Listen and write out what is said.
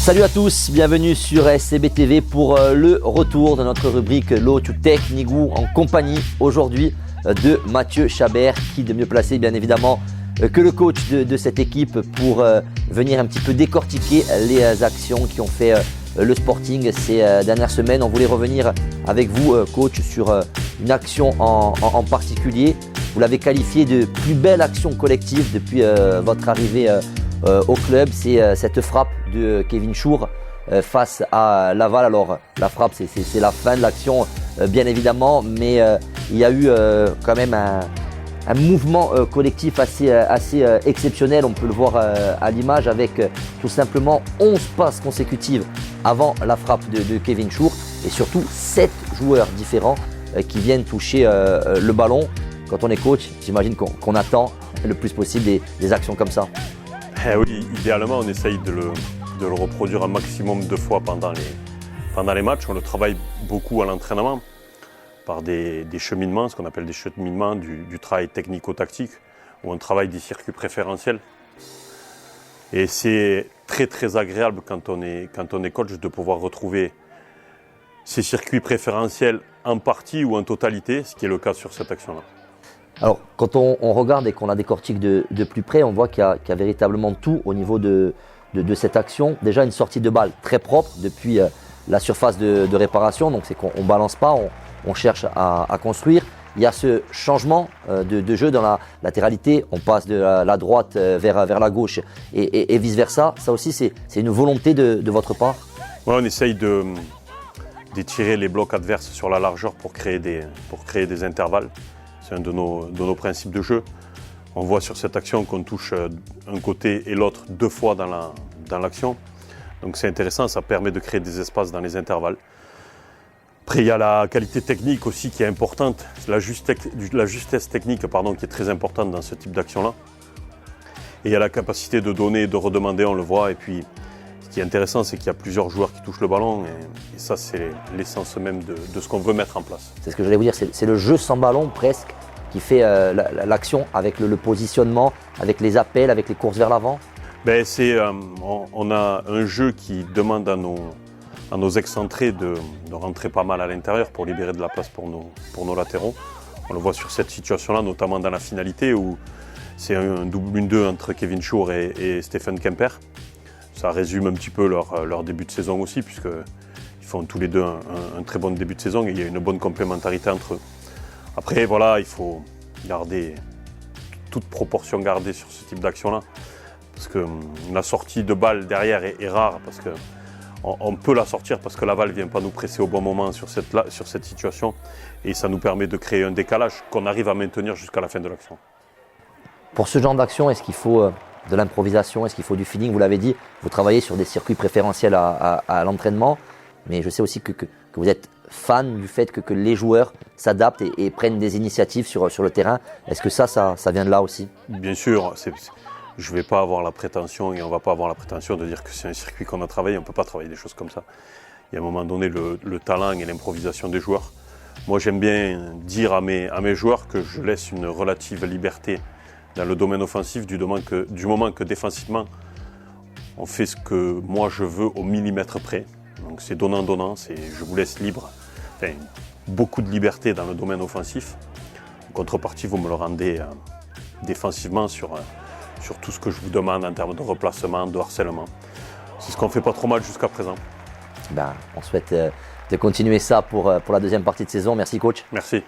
Salut à tous, bienvenue sur SCB TV pour le retour de notre rubrique Low to Tech Nigou en compagnie aujourd'hui de Mathieu Chabert, qui de mieux placé bien évidemment que le coach de cette équipe pour venir un petit peu décortiquer les actions qui ont fait le Sporting ces dernières semaines. On voulait revenir avec vous coach sur une action en particulier. Vous l'avez qualifiée de plus belle action collective depuis votre arrivée au club, c'est cette frappe de Kevin Schur face à Laval. Alors la frappe c'est la fin de l'action bien évidemment, mais il y a eu quand même un mouvement collectif assez exceptionnel. On peut le voir à l'image avec tout simplement 11 passes consécutives avant la frappe de Kevin Schur et surtout 7 joueurs différents qui viennent toucher le ballon. Quand on est coach, j'imagine qu'on attend le plus possible des actions comme ça. Oui, idéalement, on essaye de le reproduire un maximum de fois pendant les matchs. On le travaille beaucoup à l'entraînement par des cheminements, ce qu'on appelle des cheminements, du travail technico-tactique, où on travaille des circuits préférentiels. Et c'est très très agréable quand on est coach de pouvoir retrouver ces circuits préférentiels en partie ou en totalité, ce qui est le cas sur cette action-là. Alors, quand on regarde et qu'on la décortique de plus près, on voit qu'il y a véritablement tout au niveau de cette action. Déjà, une sortie de balle très propre depuis la surface de réparation. Donc, c'est qu'on ne balance pas, on cherche à construire. Il y a ce changement de jeu dans la latéralité. On passe de la droite vers la gauche et vice-versa. Ça aussi, c'est une volonté de votre part? Ouais, on essaye d'étirer les blocs adverses sur la largeur pour créer des intervalles. C'est un de nos principes de jeu. On voit sur cette action qu'on touche un côté et l'autre 2 fois dans l'action. Donc c'est intéressant, ça permet de créer des espaces dans les intervalles. Après, il y a la qualité technique aussi qui est importante, la justesse technique qui est très importante dans ce type d'action-là. Et il y a la capacité de donner et de redemander, on le voit. Et puis, ce qui est intéressant, c'est qu'il y a plusieurs joueurs qui touchent le ballon. Et ça, c'est l'essence même de ce qu'on veut mettre en place. C'est ce que j'allais vous dire, c'est le jeu sans ballon presque qui fait l'action avec le positionnement, avec les appels, avec les courses vers l'avant. On a un jeu qui demande à nos excentrés de rentrer pas mal à l'intérieur pour libérer de la place pour nos latéraux. On le voit sur cette situation-là, notamment dans la finalité où c'est un double 1-2 entre Kevin Schur et Stephen Kemper. Ça résume un petit peu leur début de saison aussi, puisqu'ils font tous les deux un très bon début de saison et il y a une bonne complémentarité entre eux. Après, voilà, il faut garder toute proportion gardée sur ce type d'action-là, parce que la sortie de balle derrière est rare, parce qu'on peut la sortir parce que Laval ne vient pas nous presser au bon moment sur cette situation, et ça nous permet de créer un décalage qu'on arrive à maintenir jusqu'à la fin de l'action. Pour ce genre d'action, est-ce qu'il faut de l'improvisation, est-ce qu'il faut du feeling? Vous l'avez dit, vous travaillez sur des circuits préférentiels à l'entraînement, mais je sais aussi que vous êtes fan du fait que les joueurs s'adaptent et prennent des initiatives sur le terrain. Est-ce que ça vient de là aussi? Bien sûr, je ne vais pas avoir la prétention et on ne va pas avoir la prétention de dire que c'est un circuit qu'on a travaillé. On ne peut pas travailler des choses comme ça. Il y a un moment donné le talent et l'improvisation des joueurs. Moi, j'aime bien dire à mes joueurs que je laisse une relative liberté dans le domaine offensif du moment que défensivement, on fait ce que moi je veux au millimètre près. Donc c'est donnant-donnant, je vous laisse libre, beaucoup de liberté dans le domaine offensif. En contrepartie, vous me le rendez défensivement sur tout ce que je vous demande en termes de replacement, de harcèlement. C'est ce qu'on ne fait pas trop mal jusqu'à présent. On souhaite de continuer ça pour la deuxième partie de saison. Merci coach. Merci.